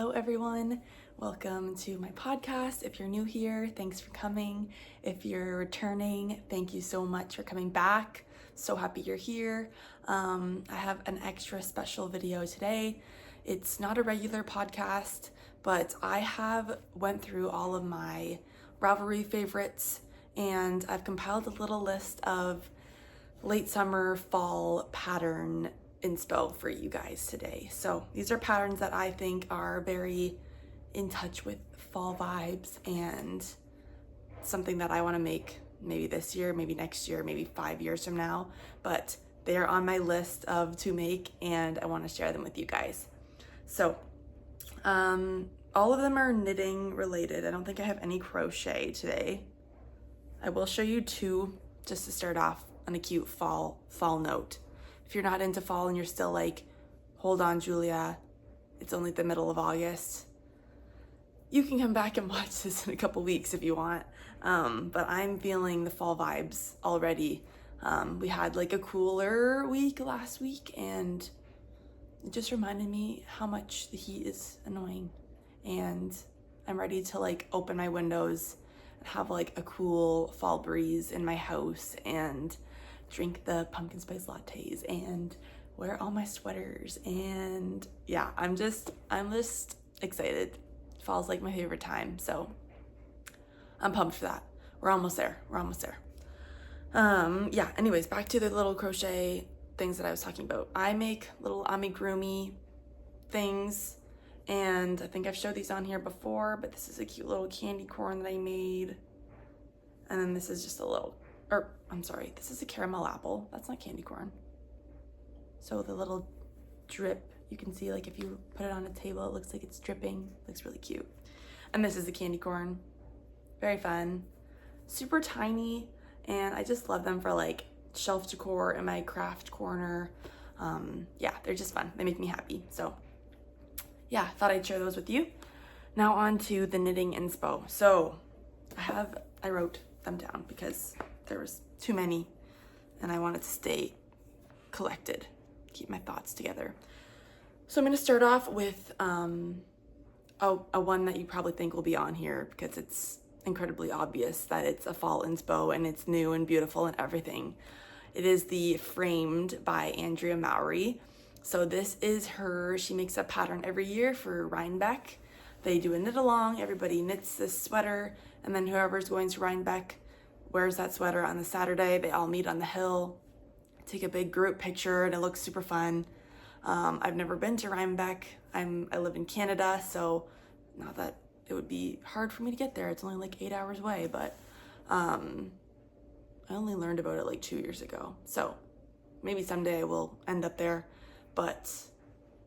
Hello everyone, welcome to my podcast. If you're new here, thanks for coming. If you're returning, thank you so much for coming back. So happy you're here. I have an extra special video today. It's not a regular podcast, but I have went through all of my Ravelry favorites and I've compiled a little list of late summer, fall pattern inspo for you guys today. So these are patterns that I think are very in touch with fall vibes and something that I want to make maybe this year, maybe next year, maybe 5 years from now, but they are on my list of to make and I want to share them with you guys. So all of them are knitting related. I don't think I have any crochet today. I will show you two just to start off on a cute fall note. If you're not into fall and you're still like, hold on, Julia, it's only the middle of August, you can come back and watch this in a couple weeks if you want. But I'm feeling the fall vibes already. We had like a cooler week last week and it just reminded me how much the heat is annoying. And I'm ready to like open my windows and have like a cool fall breeze in my house and drink the pumpkin spice lattes and wear all my sweaters. And yeah, I'm just excited. Fall's like my favorite time, so I'm pumped for that. We're almost there. Yeah, anyways, back to the little crochet things that I was talking about. I make little amigurumi things, and I think I've showed these on here before, but this is a cute little candy corn that I made. And then this is just a little, this is a caramel apple. That's not candy corn. So the little drip, you can see like if you put it on a table, it looks like it's dripping. Looks really cute. And this is the candy corn. Very fun. Super tiny. And I just love them for like shelf decor in my craft corner. Yeah, they're just fun. They make me happy. So yeah, thought I'd share those with you. Now on to the knitting inspo. So I wrote them down because there was too many and I wanted to stay collected, keep my thoughts together. So I'm going to start off with a one that you probably think will be on here because it's incredibly obvious that it's a fall inspo and it's new and beautiful and everything. It is the Framed by Andrea Mowry. So this is she makes a pattern every year for Rhinebeck. They do a knit along, everybody knits this sweater, and then whoever's going to Rhinebeck wears that sweater on the Saturday. They all meet on the hill, take a big group picture, and it looks super fun. I've never been to Rhinebeck. I live in Canada, so not that it would be hard for me to get there. It's only like 8 hours away, but I only learned about it like 2 years ago. So maybe someday I will end up there. But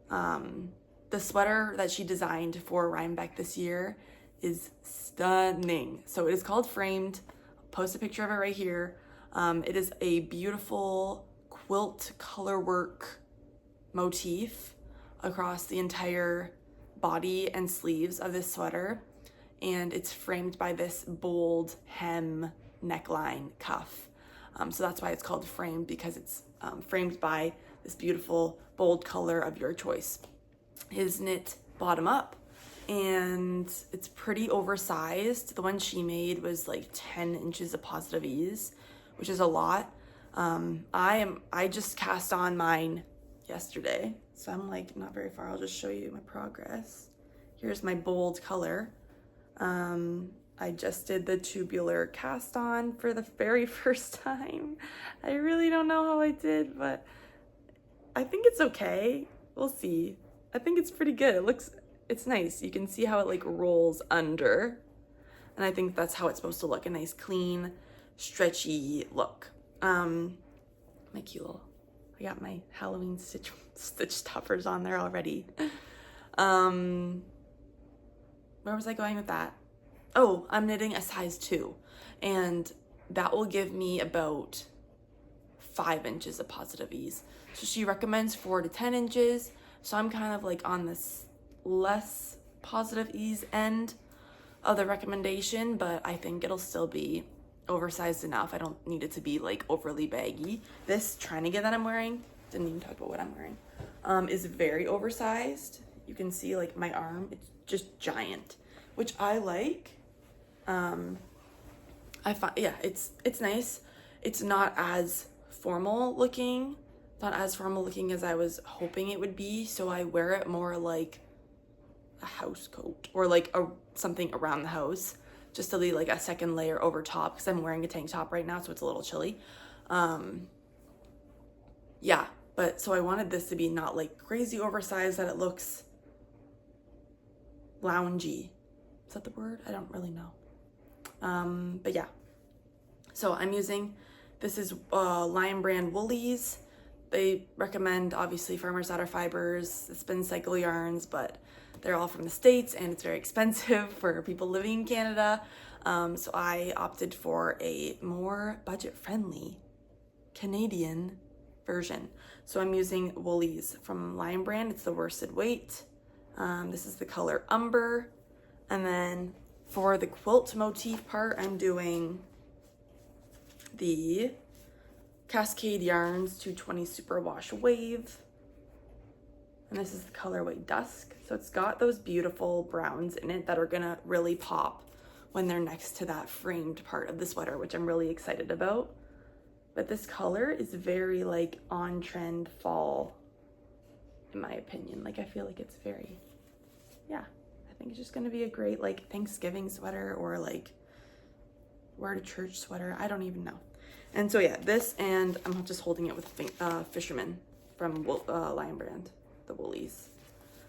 the sweater that she designed for Rhinebeck this year is stunning. So it is called Framed. I'll post a picture of it right here. It is a beautiful quilt colorwork motif across the entire body and sleeves of this sweater. And it's framed by this bold hem neckline cuff. So that's why it's called Framed, because it's framed by this beautiful bold color of your choice. It is knit bottom up and it's pretty oversized. The one she made was like 10 inches of positive ease, which is a lot. I just cast on mine yesterday, so I'm like not very far. I'll just show you my progress. Here's my bold color. I just did the tubular cast on for the very first time. I really don't know how I did, but I think it's okay. We'll see. I think it's pretty good. It's nice. You can see how it like rolls under. And I think that's how it's supposed to look. A nice, clean, stretchy look. My cute little, I got my Halloween stitch toppers on there already. Where was I going with that? Oh, I'm knitting a size 2. And that will give me about 5 inches of positive ease. So she recommends 4 to 10 inches. So I'm kind of like on this less positive ease end of the recommendation, but I think it'll still be oversized enough. I don't need it to be like overly baggy. This trainige that I'm wearing, didn't even talk about what I'm wearing, is very oversized. you can see like my arm, it's just giant, which I like. I find, yeah, it's nice. It's not as formal looking, not as formal looking as I was hoping it would be. So I wear it more like a house coat or like something around the house, just to leave like a second layer over top, because I'm wearing a tank top right now, so it's a little chilly. Yeah, but so I wanted this to be not like crazy oversized, that it looks loungy. Is that the word? I don't really know. But yeah, so I'm using, this is Lion brand woolies. They recommend obviously Farmer's Daughter fibers, spin cycle yarns, but they're all from the States and it's very expensive for people living in Canada. So I opted for a more budget friendly Canadian version. So I'm using woolies from Lion brand. It's the worsted weight. This is the color umber. And then for the quilt motif part, I'm doing the Cascade Yarns 220 Superwash Wave. And this is the colorway Dusk. So it's got those beautiful browns in it that are gonna really pop when they're next to that framed part of the sweater, which I'm really excited about. But this color is very like on trend fall, in my opinion. Like I feel like it's very, yeah, I think it's just gonna be a great like Thanksgiving sweater or like wear to church sweater. I don't even know. And so yeah, this, and I'm just holding it with Fisherman from Lion brand, the woolies.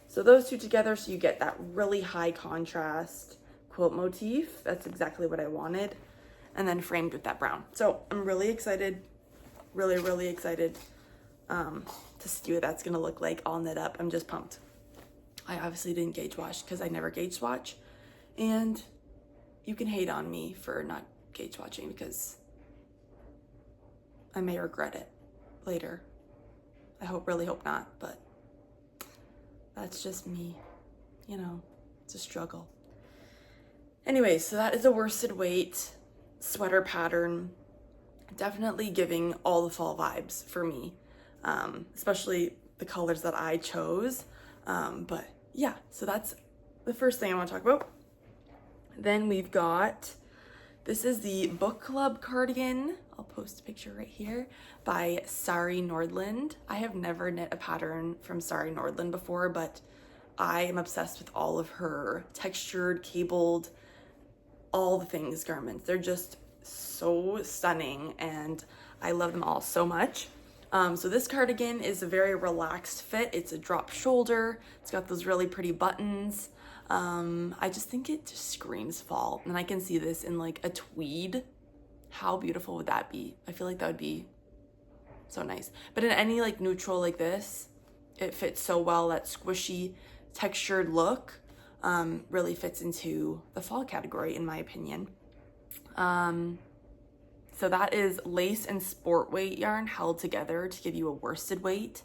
So those two together, so you get that really high contrast quilt motif. That's exactly what I wanted. And then framed with that brown. So I'm really excited, really excited to see what that's gonna look like all knit up. I'm just pumped. I obviously didn't gauge wash because I never gauge swatch. And you can hate on me for not gauge watching because I may regret it later. I really hope not, but that's just me, you know, it's a struggle. Anyway, so that is a worsted weight sweater pattern, definitely giving all the fall vibes for me, especially the colors that I chose. But yeah, so that's the first thing I want to talk about. Then we've got, this is the book club cardigan. I'll post a picture right here by Sari Nordland. I have never knit a pattern from Sari Nordland before, but I am obsessed with all of her textured, cabled, all the things garments. They're just so stunning and I love them all so much. So this cardigan is a very relaxed fit. It's a drop shoulder. It's got those really pretty buttons. I just think it just screams fall, and I can see this in like a tweed. How beautiful would that be? I feel like that would be so nice. But in any like neutral like this, it fits so well. That squishy textured look really fits into the fall category in my opinion. So that is lace and sport weight yarn held together to give you a worsted weight.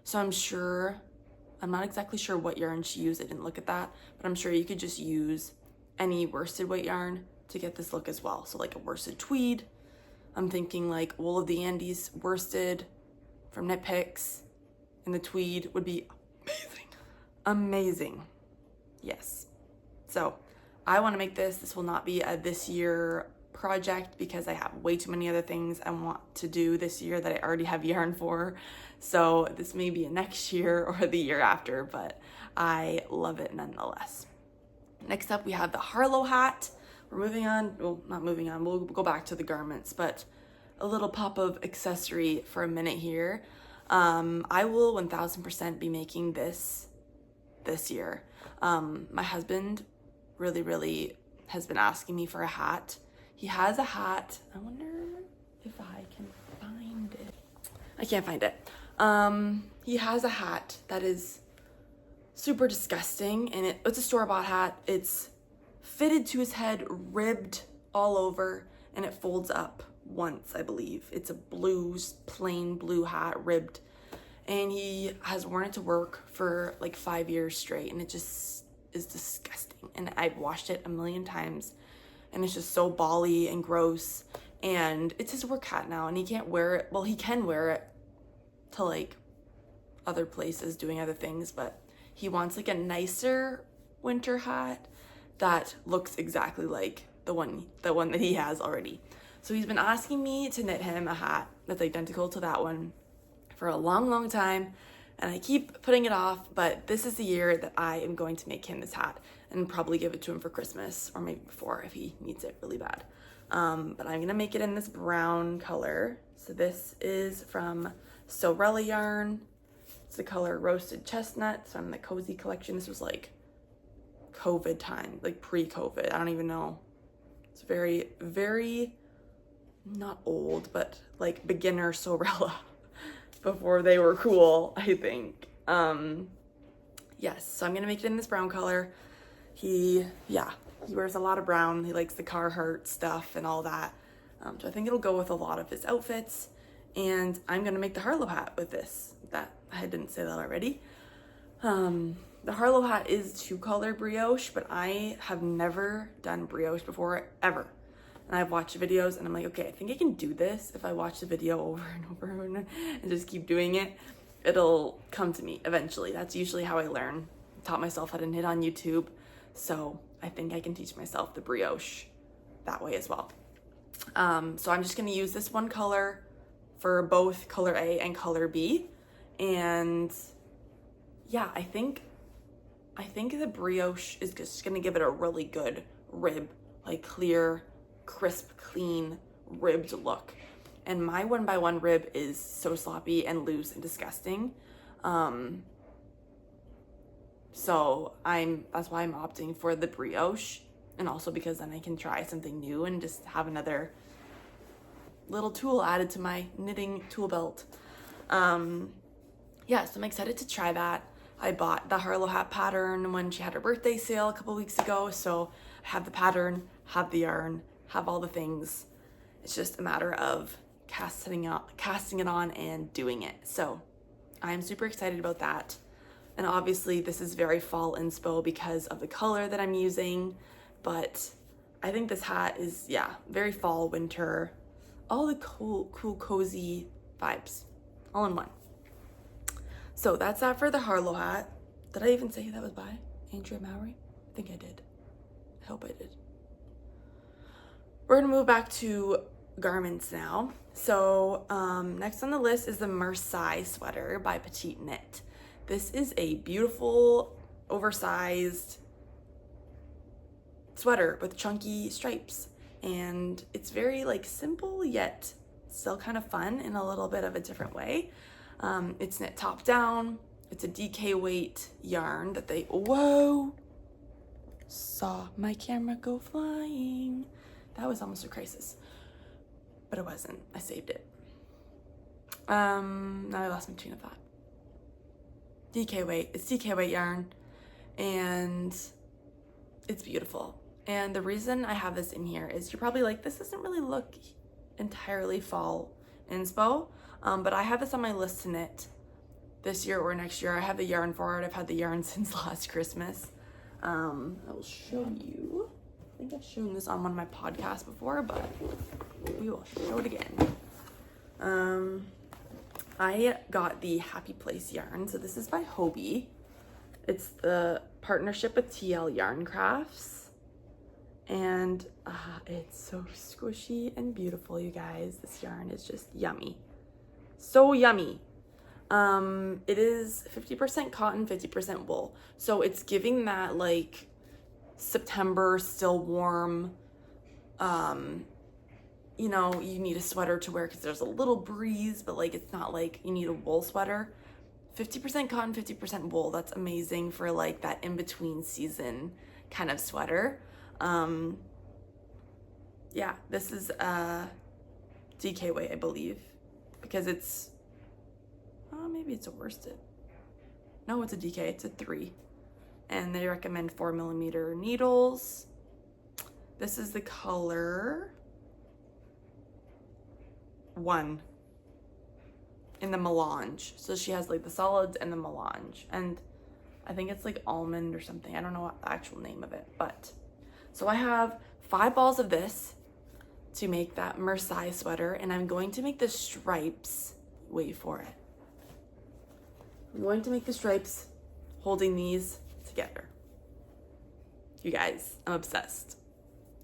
So I'm not exactly sure what yarn she used. I didn't look at that, but I'm sure you could just use any worsted weight yarn to get this look as well. So like a worsted tweed. I'm thinking like Wool of the Andes worsted from Knit Picks, and the tweed would be amazing. Amazing. Yes. So I want to make this. This will not be a this year project because I have way too many other things I want to do this year that I already have yarn for. So this may be a next year or the year after, but I love it nonetheless. Next up, we have the Harlow hat. We're moving on, well, not moving on, we'll go back to the garments, but a little pop of accessory for a minute here. I will 1000% be making this year. My husband really has been asking me for a hat. He has a hat. I wonder if I can find it. I can't find it. He has a hat that is super disgusting, and it's a store-bought hat. It's fitted to his head, ribbed all over, and it folds up once, I believe. It's a plain blue hat, ribbed, and he has worn it to work for like 5 years straight, and it just is disgusting. And I've washed it a million times, and it's just so bally and gross, and it's his work hat now, and he can't wear it. Well, he can wear it to like other places doing other things, but he wants like a nicer winter hat that looks exactly like the one that he has already. So he's been asking me to knit him a hat that's identical to that one for a long time, and I keep putting it off, but this is the year that I am going to make him this hat and probably give it to him for Christmas, or maybe before if he needs it really bad. But I'm gonna make it in this brown color. So this is from Sorella yarn. It's the color Roasted Chestnut. It's from the Cozy collection. This was like COVID time, like pre-COVID. I don't even know. It's very, very not old, but like beginner Sorella before they were cool, I think. Yes, so I'm gonna make it in this brown color. He wears a lot of brown. He likes the Carhartt stuff and all that. So I think it'll go with a lot of his outfits. And I'm gonna make the Harlow hat with this. That I didn't say that already. The Harlow hat is 2-color brioche, but I have never done brioche before, ever. And I've watched videos and I'm like, okay, I think I can do this. If I watch the video over and over and just keep doing it, it'll come to me eventually. That's usually how I learn. I taught myself how to knit on YouTube. So I think I can teach myself the brioche that way as well. So I'm just gonna use this one color for both color A and color B. And yeah, I think the brioche is just gonna give it a really good rib, like clear, crisp, clean, ribbed look. And my 1x1 rib is so sloppy and loose and disgusting. So that's why I'm opting for the brioche, and also because then I can try something new and just have another little tool added to my knitting tool belt. Yeah, so I'm excited to try that. I bought the Harlow hat pattern when she had her birthday sale a couple weeks ago, so I have the pattern, have the yarn, have all the things. It's just a matter of casting it on and doing it. So I'm super excited about that. And obviously this is very fall inspo because of the color that I'm using, but I think this hat is, yeah, very fall, winter, all the cool, cozy vibes all in one. So that's that for the Harlow hat. Did I even say who that was by? Andrea Mowry? I think I did. I hope I did. We're gonna move back to garments now. So next on the list is the Marseille sweater by PetiteKnit. This is a beautiful, oversized sweater with chunky stripes. And it's very like simple, yet still kind of fun in a little bit of a different way. It's knit top down. It's a DK weight yarn that they, whoa, saw my camera go flying. That was almost a crisis, but it wasn't. I saved it. Now I lost my train of thought. DK weight, it's DK weight yarn, and it's beautiful. And the reason I have this in here is you're probably like, this doesn't really look entirely fall inspo, but I have this on my list to knit this year or next year. I have the yarn for it. I've had the yarn since last Christmas. I will show you. I think I've shown this on one of my podcasts before, but we will show it again. I got the Happy Place yarn. So this is by Hobie. It's the partnership with TL Yarn Crafts. And it's so squishy and beautiful, you guys. This yarn is just yummy. So yummy. It is 50% cotton, 50% wool. So it's giving that like September, still warm, you know, you need a sweater to wear because there's a little breeze, but like it's not like you need a wool sweater. 50% cotton, 50% wool. That's amazing for like that in-between season kind of sweater. Yeah, this is DK weight, I believe, because it's, maybe it's a worsted. No, it's a DK, it's a 3. And they recommend 4mm needles. This is the color 1 in the melange. So she has like the solids and the melange. And I think it's like almond or something. I don't know what the actual name of it, but. So I have 5 balls of this to make that Marseille sweater, and I'm going to make the stripes, wait for it. I'm going to make the stripes holding these together. You guys, I'm obsessed.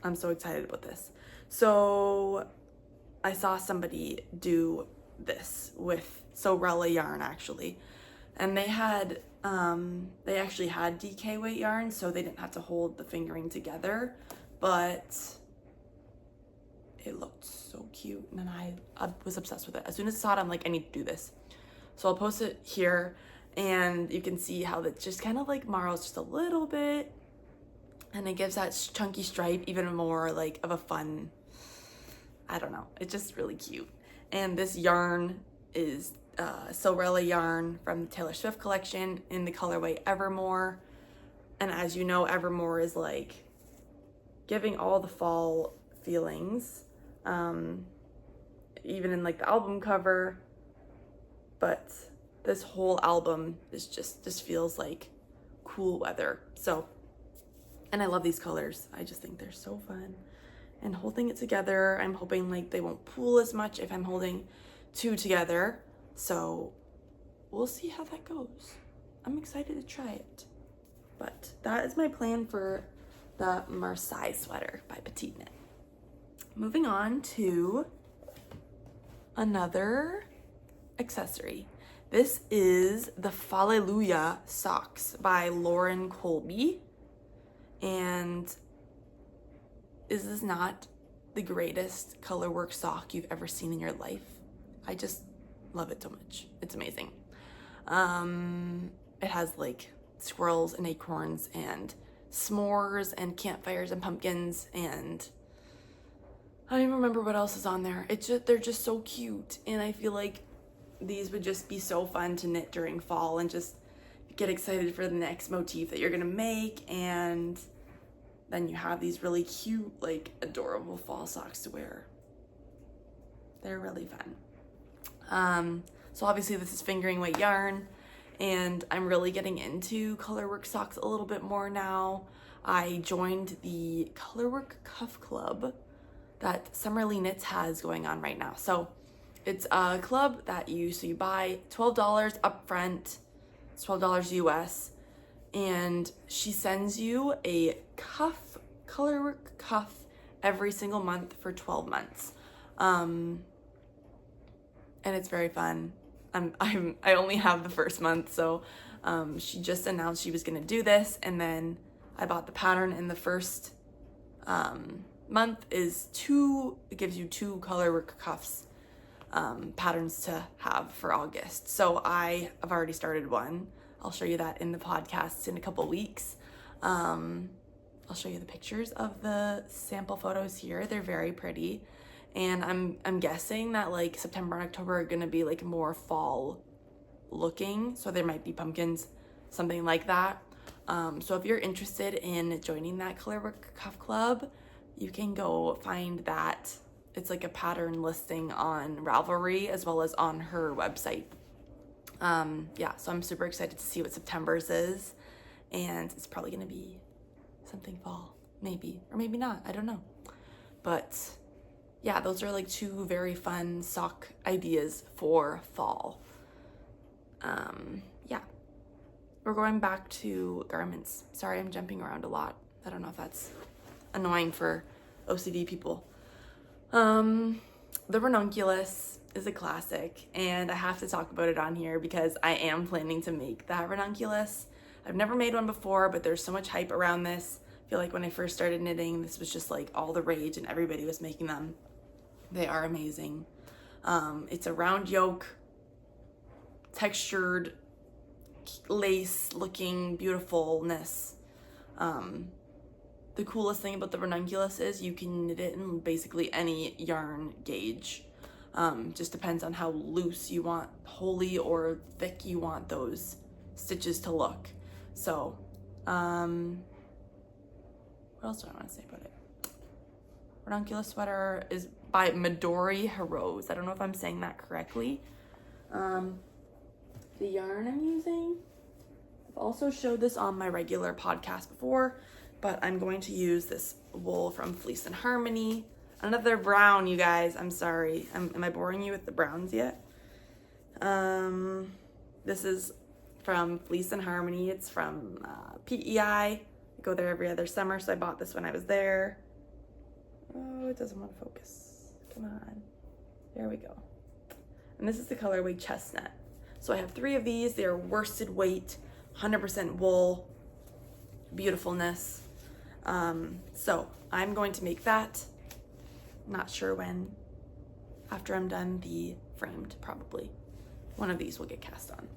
I'm so excited about this. So I saw somebody do this with Sorella yarn actually, and they actually had DK weight yarn, so they didn't have to hold the fingering together, but it looked so cute, and I was obsessed with it. As soon as I saw it, I'm like, I need to do this. So I'll post it here, and you can see how it's just kind of like marls just a little bit, and it gives that chunky stripe even more like of a fun, I don't know, it's just really cute. And this yarn is Sorella yarn from the Taylor Swift collection in the colorway Evermore. And as you know, Evermore is like giving all the fall feelings, even in like the album cover. But this whole album is just feels like cool weather. So, and I love these colors. I just think they're so fun. And holding it together, I'm hoping like they won't pool as much if I'm holding two together. So we'll see how that goes. I'm excited to try it. But that is my plan for the Marseille sweater by PetiteKnit. Moving on to another accessory. This is the Fallelujah socks by Colby. And is this not the greatest colorwork sock you've ever seen in your life? I just love it so much. It's amazing. It has like squirrels and acorns and s'mores and campfires and pumpkins, and I don't even remember what else is on there. They're just so cute, and I feel like these would just be so fun to knit during fall and just get excited for the next motif that you're gonna make, and then you have these really cute, like adorable fall socks to wear. They're really fun. So obviously this is fingering weight yarn, and I'm really getting into colorwork socks a little bit more now. I joined the Colorwork Cuff Club that Summerly Knits has going on right now. So it's a club that you buy $12 up front, it's $12 US, and she sends you a colorwork cuff every single month for 12 months. And it's very fun. I only have the first month, so she just announced she was gonna do this, and then I bought the pattern, and the first month is it gives you 2 colorwork cuffs patterns to have for August. So I have already started one. I'll show you that in the podcast in a couple weeks. I'll show you the pictures of the sample photos here. They're very pretty. And I'm guessing that like September and October are gonna be like more fall looking. So there might be pumpkins, something like that. So if you're interested in joining that Colorwork Cuff Club, you can go find that. It's like a pattern listing on Ravelry as well as on her website. Yeah, so I'm super excited to see what September's is, and it's probably gonna be something fall, maybe, or maybe not, I don't know. But yeah, those are like 2 very fun sock ideas for fall. Yeah, we're going back to garments. Sorry, I'm jumping around a lot. I don't know if that's annoying for OCD people. The Ranunculus is a classic, and I have to talk about it on here because I am planning to make that Ranunculus. I've never made one before, but there's so much hype around this. I feel like when I first started knitting, this was just like all the rage and everybody was making them. They are amazing. It's a round yoke, textured lace looking beautifulness. The coolest thing about the Ranunculus is you can knit it in basically any yarn gauge. Just depends on how loose you want, holey or thick you want those stitches to look. So, what else do I want to say about it? Ranunculus sweater is by Midori Hirose. I don't know if I'm saying that correctly. The yarn I'm using, I've also showed this on my regular podcast before, but I'm going to use this wool from Fleece and Harmony. Another brown, you guys. I'm sorry. Am I boring you with the browns yet? This is from Fleece and Harmony. It's from PEI. I go there every other summer, so I bought this when I was there. Oh, it doesn't want to focus. Come on. There we go. And this is the colorway Chestnut. So I have 3 of these. They are worsted weight, 100% wool, beautifulness. So I'm going to make that. Not sure when. After I'm done the framed, probably. One of these will get cast on.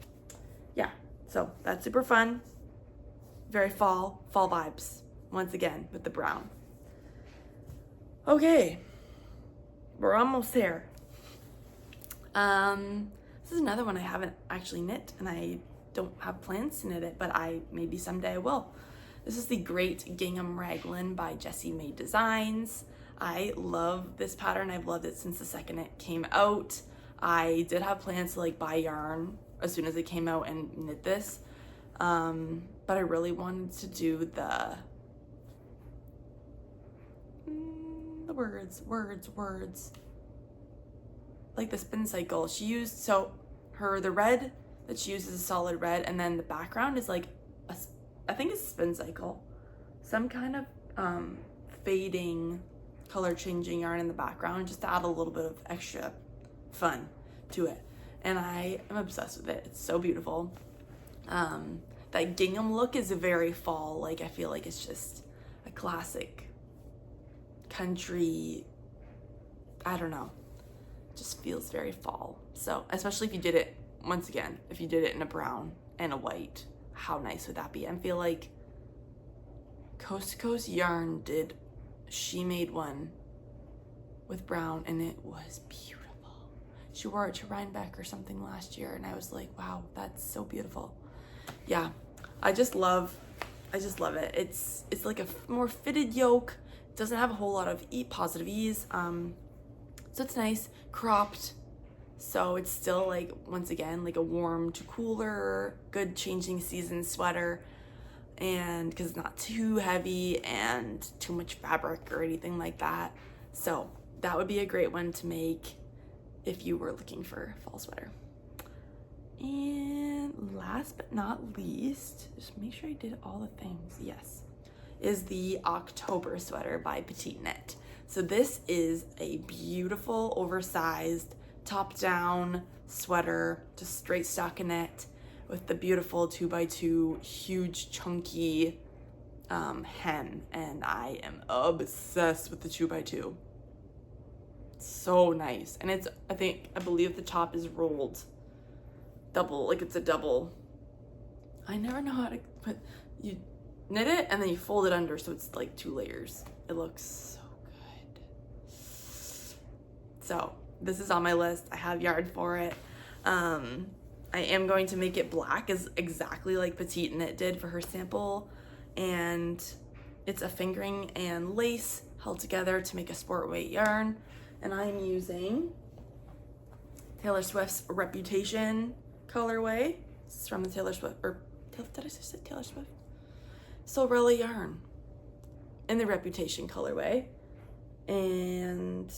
Yeah, so that's super fun. Very fall vibes. Once again, with the brown. Okay, we're almost there. This is another one I haven't actually knit, and I don't have plans to knit it, but maybe someday I will. This is the Great Gingham Raglan by Jessie Maed Designs. I love this pattern. I've loved it since the second it came out. I did have plans to like buy yarn as soon as it came out and knit this, but I really wanted to do the words. Like the spin cycle. She used, the red that she uses is a solid red, and then the background is like, I think it's a spin cycle. Some kind of fading, color changing yarn in the background just to add a little bit of extra fun to it. And I am obsessed with it. It's so beautiful. That gingham look is very fall. Like, I feel like it's just a classic country, I don't know, just feels very fall. So especially if you did it, once again, if you did it in a brown and a white, how nice would that be? I feel like Coast to Coast Yarn she made one with brown, and it was beautiful. She wore it to Rhinebeck or something last year, and I was like, wow, that's so beautiful. Yeah, I just love it. It's like a more fitted yoke. It doesn't have a whole lot of positive ease. So it's nice, cropped. So it's still like, once again, like a warm to cooler, good changing season sweater. And because it's not too heavy and too much fabric or anything like that. So that would be a great one to make if you were looking for a fall sweater. And last but not least, just make sure I did all the things. Yes, is the October sweater by PetiteKnit. So this is a beautiful, oversized, top-down sweater, just straight stockinette with the beautiful 2x2, huge, chunky hem. And I am obsessed with the 2x2. So nice. And it's, I believe the top is rolled double, like it's a double. I never know how to put, you knit it and then you fold it under, so it's like 2 layers. It looks so good. So this is on my list. I have yarn for it. I am going to make it black, is exactly like PetiteKnit did for her sample, and it's a fingering and lace held together to make a sport weight yarn. And I'm using Taylor Swift's Reputation colorway. This is from the Taylor Swift, or did I just say Taylor Swift? Silverella yarn in the Reputation colorway. And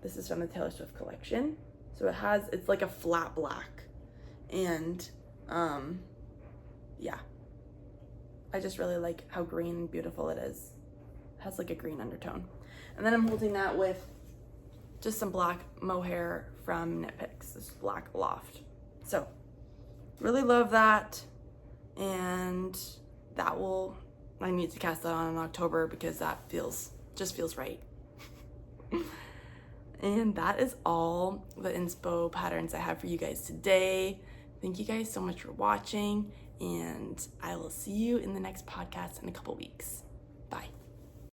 this is from the Taylor Swift collection. So it's like a flat black. And yeah, I just really like how green and beautiful it is. It has like a green undertone. And then I'm holding that with just some black mohair from Knit Picks, this black loft. So really love that. And I need to cast that on in October because that just feels right. And that is all the inspo patterns I have for you guys today. Thank you guys so much for watching, and I will see you in the next podcast in a couple weeks. Bye.